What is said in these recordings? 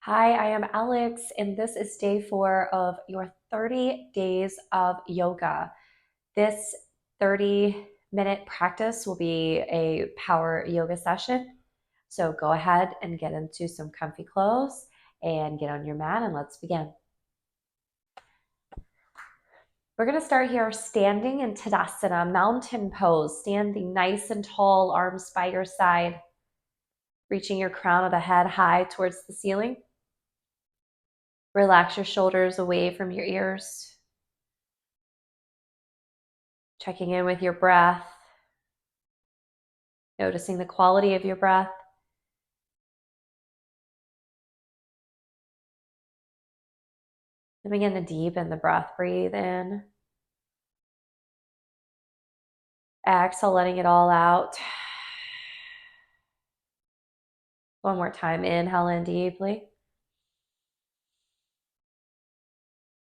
Hi, I am Alex, and this is day 4 of your 30 days of yoga. This 30-minute practice will be a power yoga session. So go ahead and get into some comfy clothes and get on your mat and let's begin. We're going to start here standing in Tadasana, mountain pose, standing nice and tall, arms by your side, reaching your crown of the head high towards the ceiling. Relax your shoulders away from your ears. Checking in with your breath, noticing the quality of your breath. Then begin to deepen the breath. Breathe in. Exhale, letting it all out. One more time. Inhale in deeply.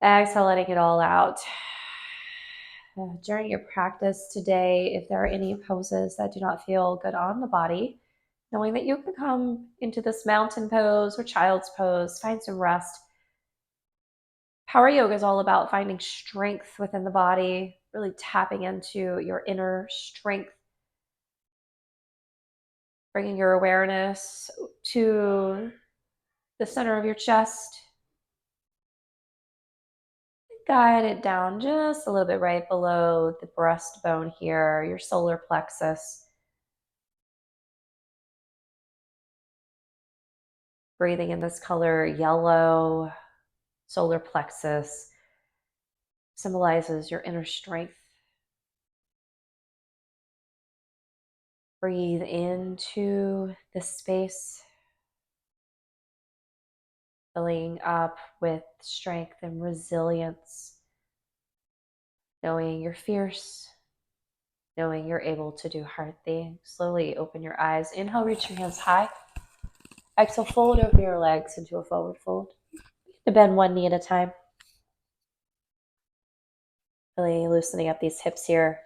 Exhale, letting it all out. During your practice today, if there are any poses that do not feel good on the body, knowing that you can come into this mountain pose or child's pose, find some rest. Power yoga is all about finding strength within the body, really tapping into your inner strength, bringing your awareness to the center of your chest. Guide it down just a little bit right below the breastbone here, your solar plexus. Breathing in this color, yellow. Solar plexus symbolizes your inner strength. Breathe into this space, filling up with strength and resilience, knowing you're fierce, knowing you're able to do hard things. Slowly open your eyes. Inhale, reach your hands high. Exhale, fold over your legs into a forward fold. To bend one knee at a time. Really loosening up these hips here.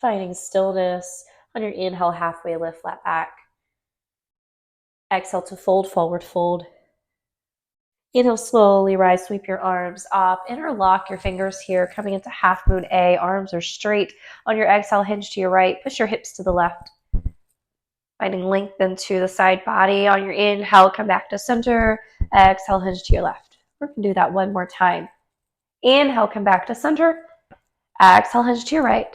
Finding stillness. On your inhale, halfway lift, flat back. Exhale to fold, forward fold. Inhale, slowly rise, sweep your arms up. Interlock your fingers here, coming into half moon A. Arms are straight. On your exhale, hinge to your right. Push your hips to the left. Finding length into the side body. On your inhale, come back to center. Exhale, hinge to your left. We're going to do that one more time. Inhale, come back to center. Exhale, hinge to your right.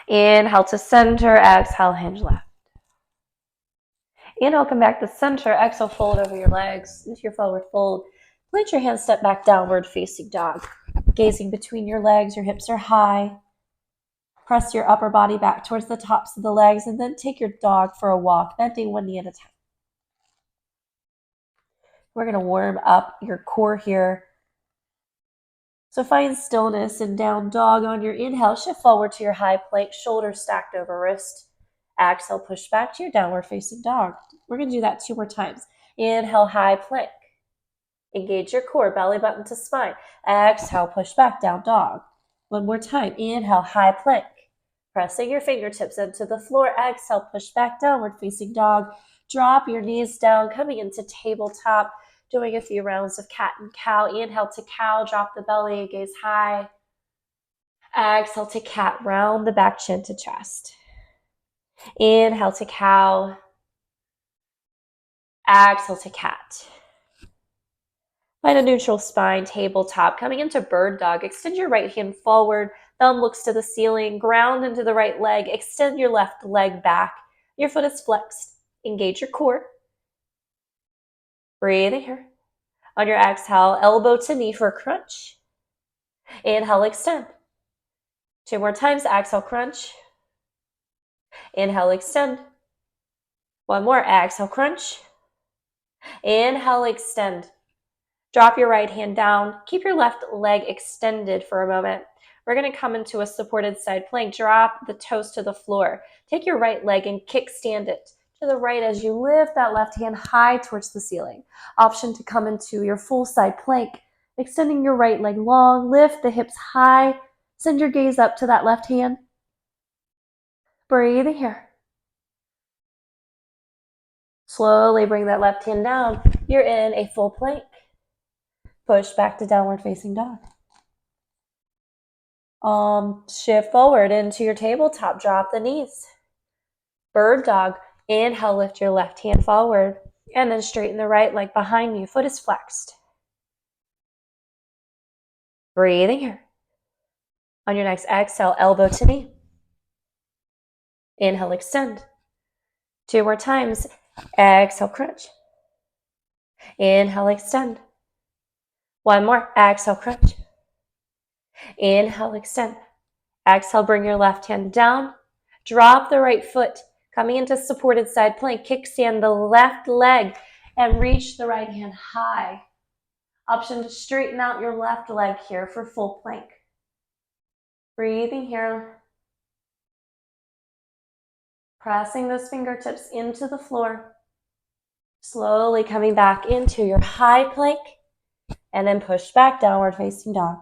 Inhale to center. Exhale, hinge left. Inhale, come back to center. Exhale, fold over your legs into your forward fold. Plant your hands, step back, downward facing dog. Gazing between your legs, your hips are high. Press your upper body back towards the tops of the legs and then take your dog for a walk, bending one knee at a time. We're going to warm up your core here. So find stillness in down dog. On your inhale, shift forward to your high plank, shoulders stacked over wrist. Exhale, push back to your downward facing dog. We're going to do that 2 more times. Inhale, high plank. Engage your core, belly button to spine. Exhale, push back, down dog. One more time. Inhale, high plank. Pressing your fingertips into the floor. Exhale, push back, downward facing dog. Drop your knees down, coming into tabletop. Doing a few rounds of cat and cow. Inhale to cow, drop the belly, gaze high. Exhale to cat, round the back, chin to chest. Inhale to cow. Exhale to cat. Find a neutral spine, tabletop. Coming into bird dog, extend your right hand forward. Thumb looks to the ceiling. Ground into the right leg. Extend your left leg back. Your foot is flexed. Engage your core. Breathe in here. On your exhale, elbow to knee for a crunch. Inhale, extend. 2 more times. Exhale, crunch. Inhale, extend. 1 more. Exhale, crunch. Inhale, extend. Drop your right hand down. Keep your left leg extended for a moment. We're going to come into a supported side plank. Drop the toes to the floor. Take your right leg and kickstand it to the right as you lift that left hand high towards the ceiling. Option to come into your full side plank. Extending your right leg long. Lift the hips high. Send your gaze up to that left hand. Breathe in here. Slowly bring that left hand down. You're in a full plank. Push back to downward facing dog. Shift forward into your tabletop. Drop the knees. Bird dog. Inhale, lift your left hand forward. And then straighten the right leg behind you. Foot is flexed. Breathing here. On your next exhale, elbow to knee. Inhale, extend. 2 more times. Exhale, crunch. Inhale, extend. 1 more. Exhale, crunch. Inhale, extend. Exhale, bring your left hand down. Drop the right foot. Coming into supported side plank. Kickstand the left leg and reach the right hand high. Option to straighten out your left leg here for full plank. Breathing here. Pressing those fingertips into the floor. Slowly coming back into your high plank and then push back, downward facing dog.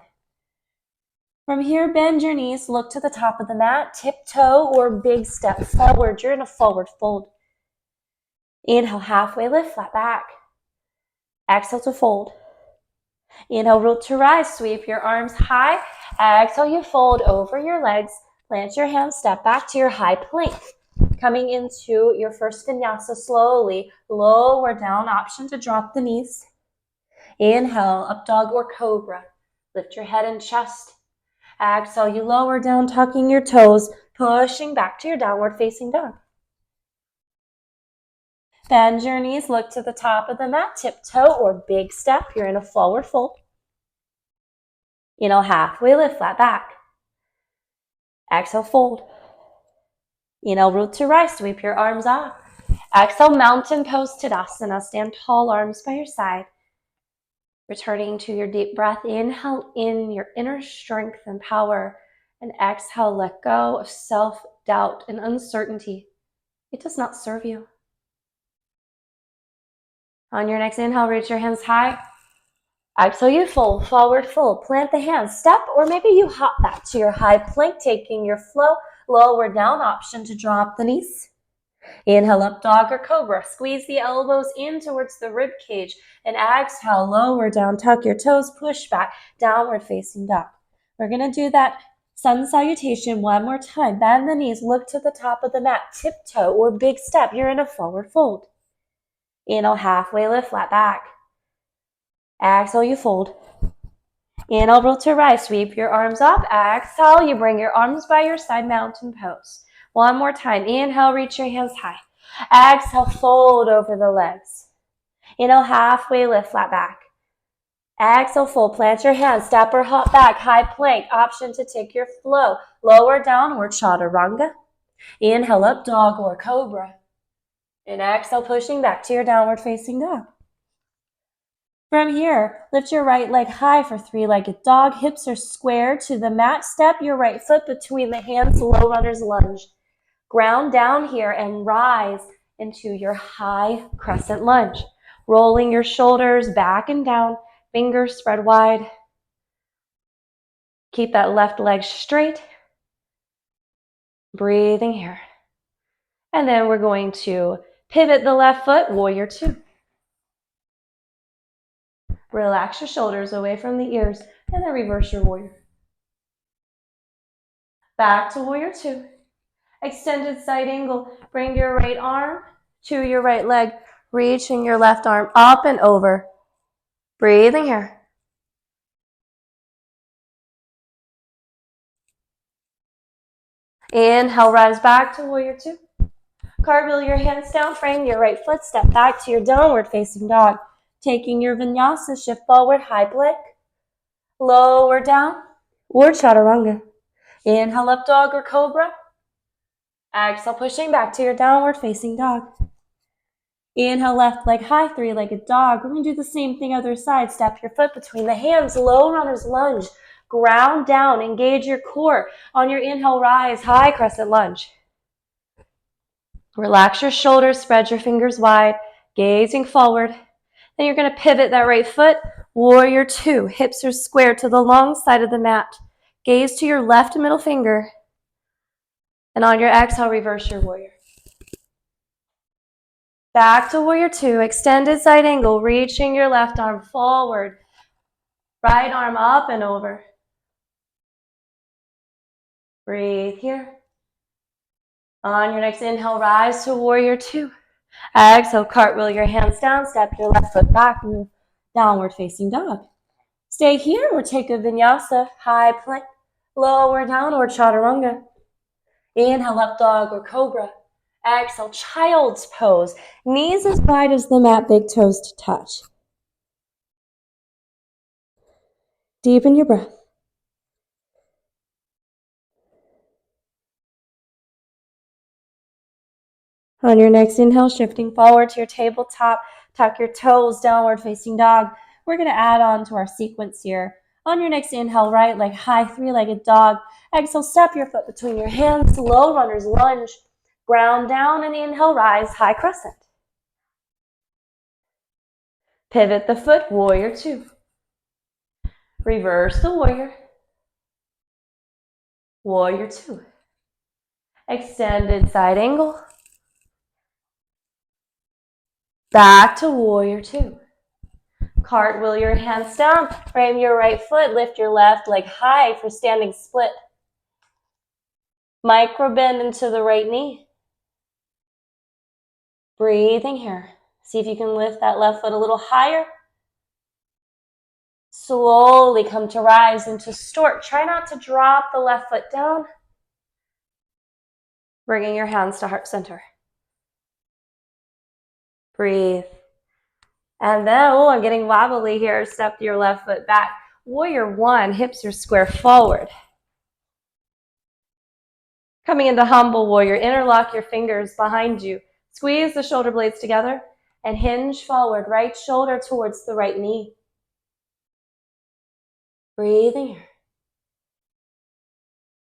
From here, bend your knees, look to the top of the mat, tiptoe or big step forward. You're in a forward fold. Inhale, halfway lift, flat back. Exhale to fold. Inhale, root to rise, sweep your arms high. Exhale, you fold over your legs. Plant your hands, step back to your high plank. Coming into your first vinyasa slowly, lower down, option to drop the knees. Inhale, up dog or cobra. Lift your head and chest. Exhale, you lower down, tucking your toes, pushing back to your downward facing dog. Bend your knees, look to the top of the mat, tiptoe or big step. You're in a forward fold. Inhale, halfway lift, flat back. Exhale, fold. Inhale, root to rise, sweep your arms up. Exhale, mountain pose, Tadasana. Stand tall, arms by your side. Returning to your deep breath. Inhale in your inner strength and power. And exhale, let go of self-doubt and uncertainty. It does not serve you. On your next inhale, reach your hands high. Exhale, you fold, forward fold. Plant the hands, step, or maybe you hop back to your high plank, taking your flow. Lower down, option to drop the knees. Inhale, up dog or cobra. Squeeze the elbows in towards the rib cage. And exhale, lower down, tuck your toes, push back, downward facing dog. We're going to do that sun salutation 1 more time. Bend the knees, look to the top of the mat, tiptoe or big step. You're in a forward fold. Inhale, halfway lift, flat back. Exhale, you fold. Inhale, roll to rise, sweep your arms up. Exhale, you bring your arms by your side, mountain pose. 1 more time. Inhale, reach your hands high. Exhale, fold over the legs. Inhale, halfway lift, flat back. Exhale, fold. Plant your hands, step or hop back, high plank. Option to take your flow. Lower downward chaturanga. Inhale, up dog or cobra. And exhale, pushing back to your downward facing dog. From here, lift your right leg high for 3-legged dog. Hips are square to the mat. Step your right foot between the hands, low runner's lunge. Ground down here and rise into your high crescent lunge. Rolling your shoulders back and down, fingers spread wide. Keep that left leg straight. Breathing here. And then we're going to pivot the left foot, warrior 2. Relax your shoulders away from the ears, and then reverse your warrior. Back to warrior 2. Extended side angle. Bring your right arm to your right leg, reaching your left arm up and over. Breathing here. Inhale, rise back to warrior 2. Cartwheel your hands down, frame your right foot, step back to your downward facing dog. Taking your vinyasa, shift forward, high plank. Lower down, or chaturanga. Inhale, up dog or cobra. Exhale, pushing back to your downward facing dog. Inhale, left leg high, 3-legged dog. We're going to do the same thing other side. Step your foot between the hands, low runner's lunge. Ground down, engage your core. On your inhale, rise, high crescent lunge. Relax your shoulders, spread your fingers wide, gazing forward. Then you're going to pivot that right foot, warrior 2. Hips are square to the long side of the mat. Gaze to your left middle finger. And on your exhale, reverse your warrior. Back to warrior two, extended side angle, reaching your left arm forward. Right arm up and over. Breathe here. On your next inhale, rise to warrior two. Exhale, cartwheel your hands down, step your left foot back, move downward facing dog. Stay here or take a vinyasa, high plank, lower down or chaturanga. Inhale, up dog or cobra. Exhale, child's pose. Knees as wide as the mat, big toes to touch. Deepen your breath. On your next inhale, shifting forward to your tabletop, tuck your toes, downward facing dog. We're going to add on to our sequence here. On your next inhale, right leg high, three-legged dog. Exhale, step your foot between your hands, low runner's lunge. Ground down and inhale, rise, high crescent. Pivot the foot, warrior two. Reverse the warrior. Warrior two. Extended side angle. Back to warrior two. Cartwheel your hands down, frame your right foot, lift your left leg high for standing split. Micro bend into the right knee. Breathing here. See if you can lift that left foot a little higher. Slowly come to rise into stork. Try not to drop the left foot down. Bringing your hands to heart center. Breathe. And then, I'm getting wobbly here. Step your left foot back. Warrior one, hips are square forward. Coming into humble warrior, interlock your fingers behind you. Squeeze the shoulder blades together and hinge forward, right shoulder towards the right knee. Breathing here.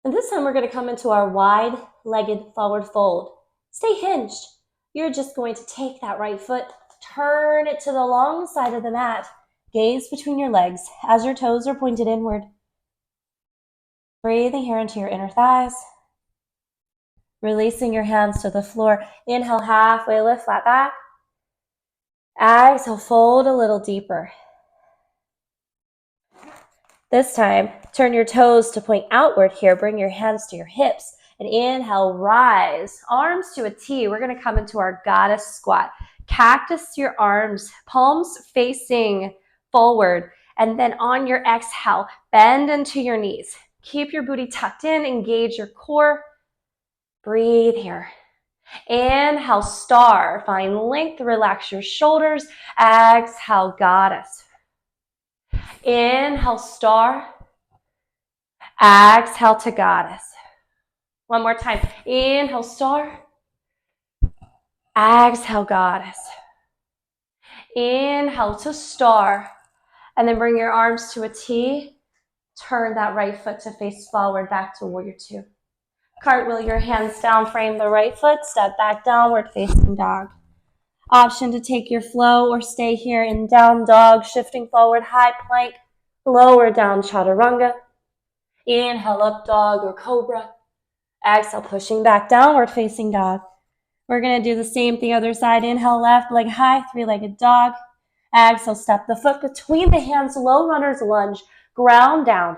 And this time we're going to come into our wide-legged forward fold. Stay hinged. You're just going to take that right foot, turn it to the long side of the mat. Gaze between your legs as your toes are pointed inward. Breathing here into your inner thighs. Releasing your hands to the floor. Inhale, halfway lift, flat back. Exhale, fold a little deeper. This time, turn your toes to point outward here. Bring your hands to your hips. And inhale, rise. Arms to a T. We're going to come into our goddess squat. Cactus your arms, palms facing forward. And then on your exhale, bend into your knees. Keep your booty tucked in. Engage your core. Breathe here. Inhale, star. Find length. Relax your shoulders. Exhale, goddess. Inhale, star. Exhale to goddess. One more time. Inhale, star. Exhale, goddess. Inhale to star. And then bring your arms to a T. Turn that right foot to face forward, back to warrior two. Cartwheel your hands down, frame the right foot, step back downward facing dog. Option to take your flow or stay here in down dog, shifting forward, high plank, lower down chaturanga. Inhale, up dog or cobra. Exhale, pushing back, downward facing dog. We're going to do the same the other side. Inhale, left leg high, three-legged dog. Exhale, step the foot between the hands, low runner's lunge, ground down.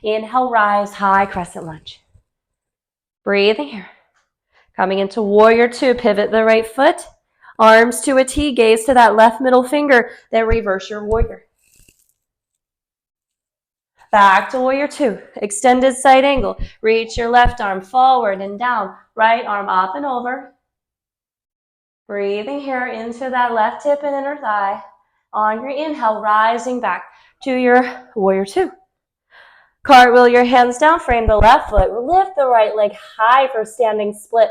Inhale, rise, high crescent lunge. Breathing here. Coming into warrior two, pivot the right foot. Arms to a T, gaze to that left middle finger, then reverse your warrior. Back to warrior two, extended side angle. Reach your left arm forward and down, right arm up and over. Breathing here into that left hip and inner thigh. On your inhale, rising back to your warrior two. Cartwheel your hands down, frame the left foot, lift the right leg high for standing split.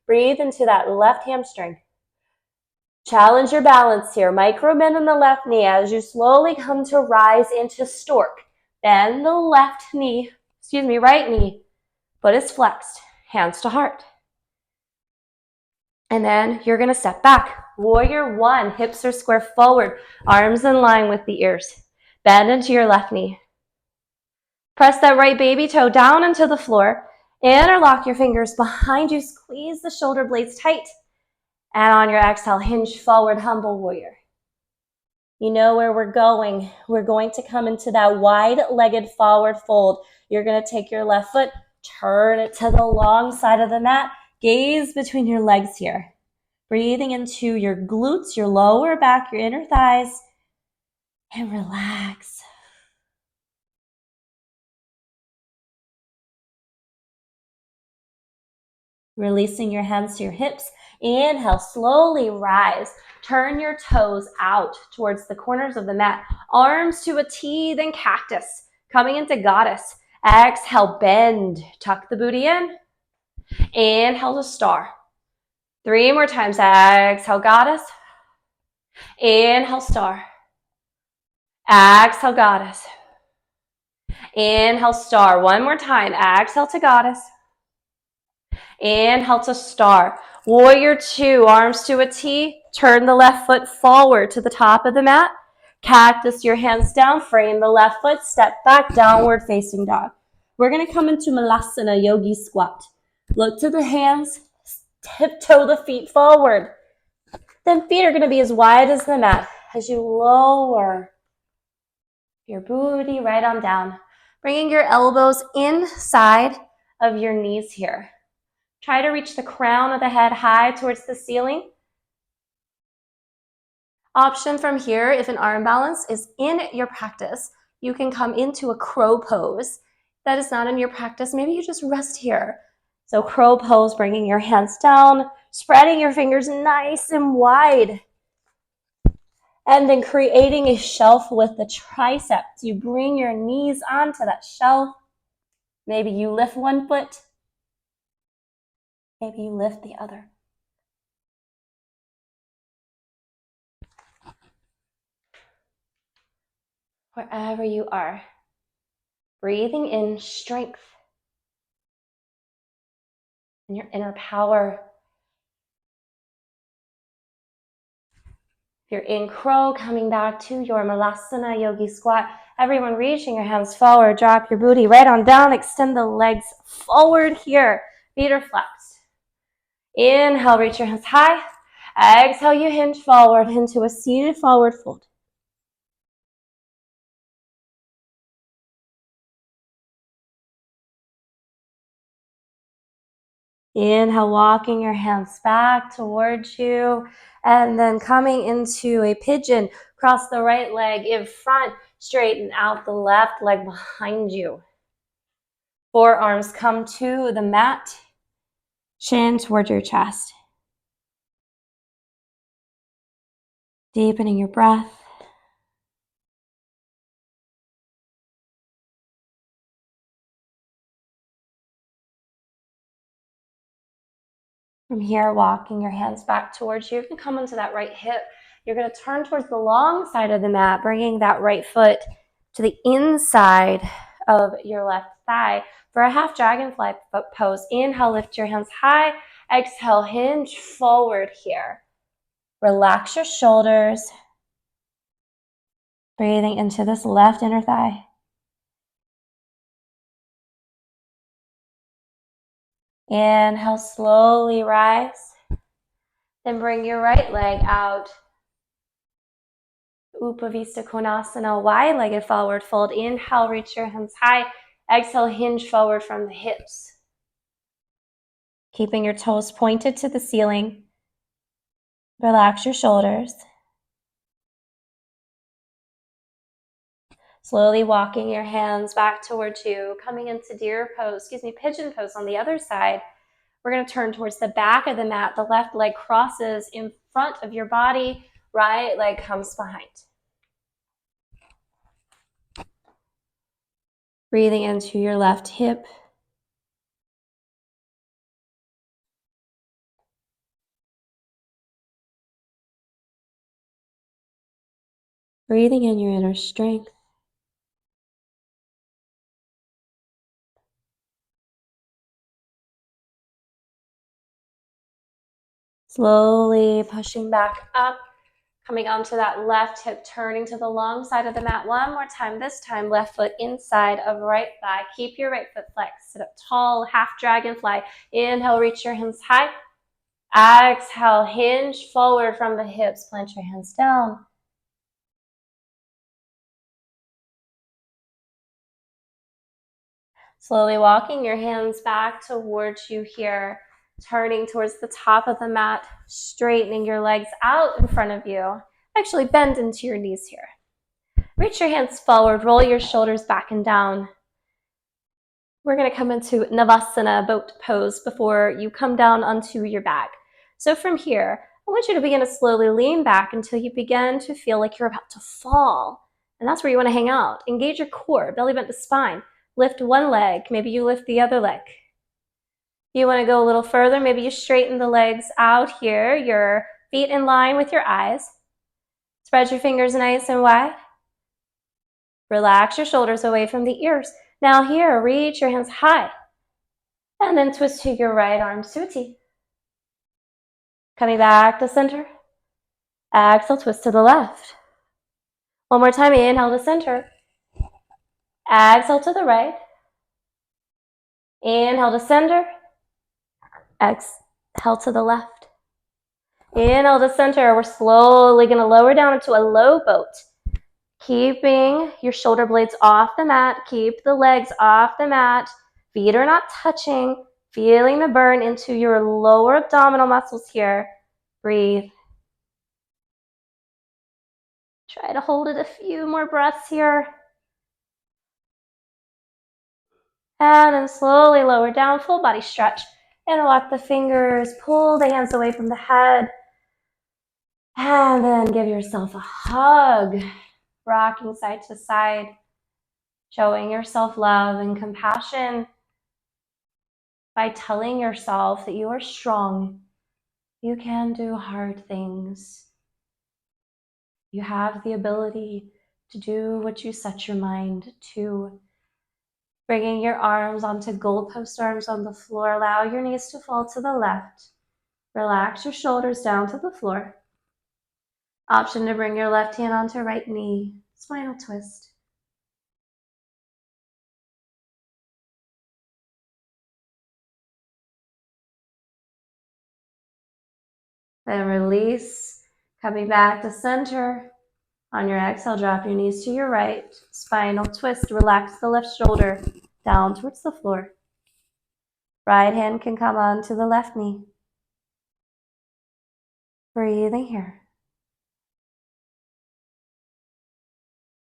Breathe into that left hamstring. Challenge your balance here. Micro bend in the left knee as you slowly come to rise into stork. Bend the right knee. Foot is flexed, hands to heart. And then you're going to step back. Warrior one, hips are square forward, arms in line with the ears. Bend into your left knee. Press that right baby toe down into the floor. Interlock your fingers behind you. Squeeze the shoulder blades tight. And on your exhale, hinge forward, humble warrior. You know where we're going. We're going to come into that wide-legged forward fold. You're going to take your left foot, turn it to the long side of the mat, gaze between your legs here. Breathing into your glutes, your lower back, your inner thighs, and relax. Releasing your hands to your hips. Inhale, slowly rise. Turn your toes out towards the corners of the mat. Arms to a T, then cactus. Coming into goddess. Exhale, bend. Tuck the booty in. Inhale to star. 3 more times. Exhale, goddess. Inhale, star. Exhale, goddess. Inhale, star. 1 more time. Exhale to goddess. Inhale to star. Warrior 2, arms to a T. Turn the left foot forward to the top of the mat. Cactus your hands down. Frame the left foot. Step back. Downward facing dog. We're going to come into Malasana Yogi Squat. Look to the hands. Tiptoe the feet forward. Then feet are going to be as wide as the mat as you lower your booty right on down. Bringing your elbows inside of your knees here. Try to reach the crown of the head high towards the ceiling. Option from here, if an arm balance is in your practice, you can come into a crow pose. That is not in your practice. Maybe you just rest here. So crow pose, bringing your hands down, spreading your fingers nice and wide. And then creating a shelf with the triceps. You bring your knees onto that shelf. Maybe you lift one foot. Maybe you lift the other. Wherever you are, breathing in strength and your inner power. If you're in crow, coming back to your Malasana Yogi Squat. Everyone reaching your hands forward, drop your booty right on down, extend the legs forward here. Feet are flexed. Inhale, reach your hands high. Exhale, you hinge forward into a seated forward fold. Inhale, walking your hands back towards you, and then coming into a pigeon. Cross the right leg in front, straighten out the left leg behind you. Forearms come to the mat, chin towards your chest. Deepening your breath. From here, walking your hands back towards you. You can come onto that right hip. You're going to turn towards the long side of the mat, bringing that right foot to the inside of your left thigh for a half dragonfly pose. Inhale, lift your hands high. Exhale, hinge forward here. Relax your shoulders. Breathing into this left inner thigh. Inhale, slowly rise. Then bring your right leg out. Upavista Konasana, wide-legged forward fold. Inhale, reach your hands high. Exhale, hinge forward from the hips. Keeping your toes pointed to the ceiling. Relax your shoulders. Slowly walking your hands back towards you, coming into pigeon pose on the other side. We're going to turn towards the back of the mat. The left leg crosses in front of your body. Right leg comes behind. Breathing into your left hip. Breathing in your inner strength. Slowly pushing back up, coming onto that left hip, turning to the long side of the mat. One more time. This time, left foot inside of right thigh. Keep your right foot flexed. Sit up tall, half dragonfly. Inhale, reach your hands high. Exhale, hinge forward from the hips, plant your hands down. Slowly walking your hands back towards you here, turning towards the top of the mat, straightening your legs out in front of you. Actually, bend into your knees here. Reach your hands forward, roll your shoulders back and down. We're going to come into Navasana, boat pose, before you come down onto your back. So from here, I want you to begin to slowly lean back until you begin to feel like you're about to fall. And that's where you want to hang out. Engage your core, belly bent to spine. Lift one leg, maybe you lift the other leg. You want to go a little further, maybe you straighten the legs out here, your feet in line with your eyes. Spread your fingers nice and wide. Relax your shoulders away from the ears. Now here, reach your hands high. And then twist to your right arm to a T. Coming back to center. Exhale, twist to the left. One more time, inhale to center. Exhale to the right. Inhale to center. Exhale to the left. Inhale to center. We're slowly going to lower down into a low boat. Keeping your shoulder blades off the mat. Keep the legs off the mat. Feet are not touching. Feeling the burn into your lower abdominal muscles here. Breathe. Try to hold it a few more breaths here. And then slowly lower down, full body stretch. Interlock the fingers, pull the hands away from the head. And then give yourself a hug. Rocking side to side. Showing yourself love and compassion by telling yourself that you are strong. You can do hard things. You have the ability to do what you set your mind to. Bringing your arms onto goalpost arms on the floor. Allow your knees to fall to the left. Relax your shoulders down to the floor. Option to bring your left hand onto right knee. Spinal twist. Then release. Coming back to center. On your exhale, drop your knees to your right. Spinal twist. Relax the left shoulder down towards the floor. Right hand can come onto the left knee. Breathing here.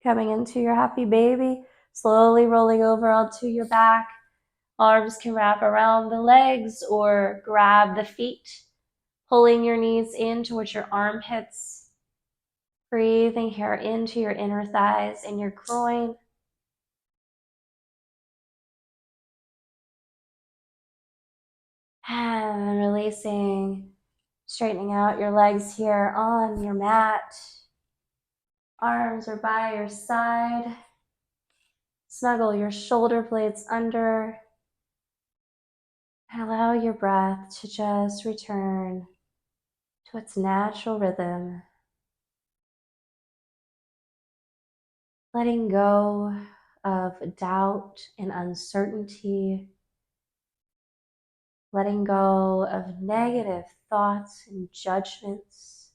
Coming into your happy baby. Slowly rolling over onto your back. Arms can wrap around the legs or grab the feet. Pulling your knees in towards your armpits. Breathing here into your inner thighs and your groin. And releasing, straightening out your legs here on your mat. Arms are by your side. Snuggle your shoulder blades under. And allow your breath to just return to its natural rhythm. Letting go of doubt and uncertainty. Letting go of negative thoughts and judgments.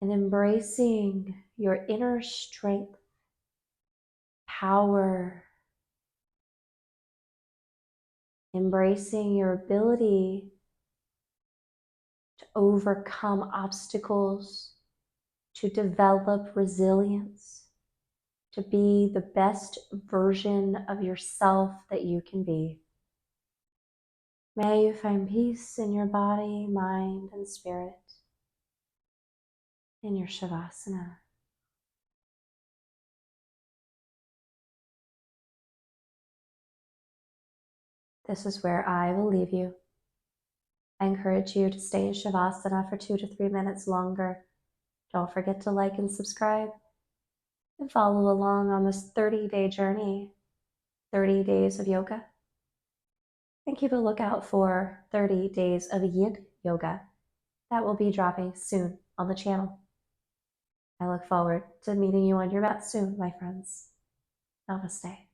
And embracing your inner strength, power. Embracing your ability to overcome obstacles, to develop resilience, to be the best version of yourself that you can be. May you find peace in your body, mind, and spirit in your Shavasana. This is where I will leave you. I encourage you to stay in Shavasana for 2 to 3 minutes longer. Don't forget to like and subscribe and follow along on this 30-day journey, 30 days of yoga. And keep a lookout for 30 days of yin yoga that will be dropping soon on the channel. I look forward to meeting you on your mat soon, my friends. Namaste.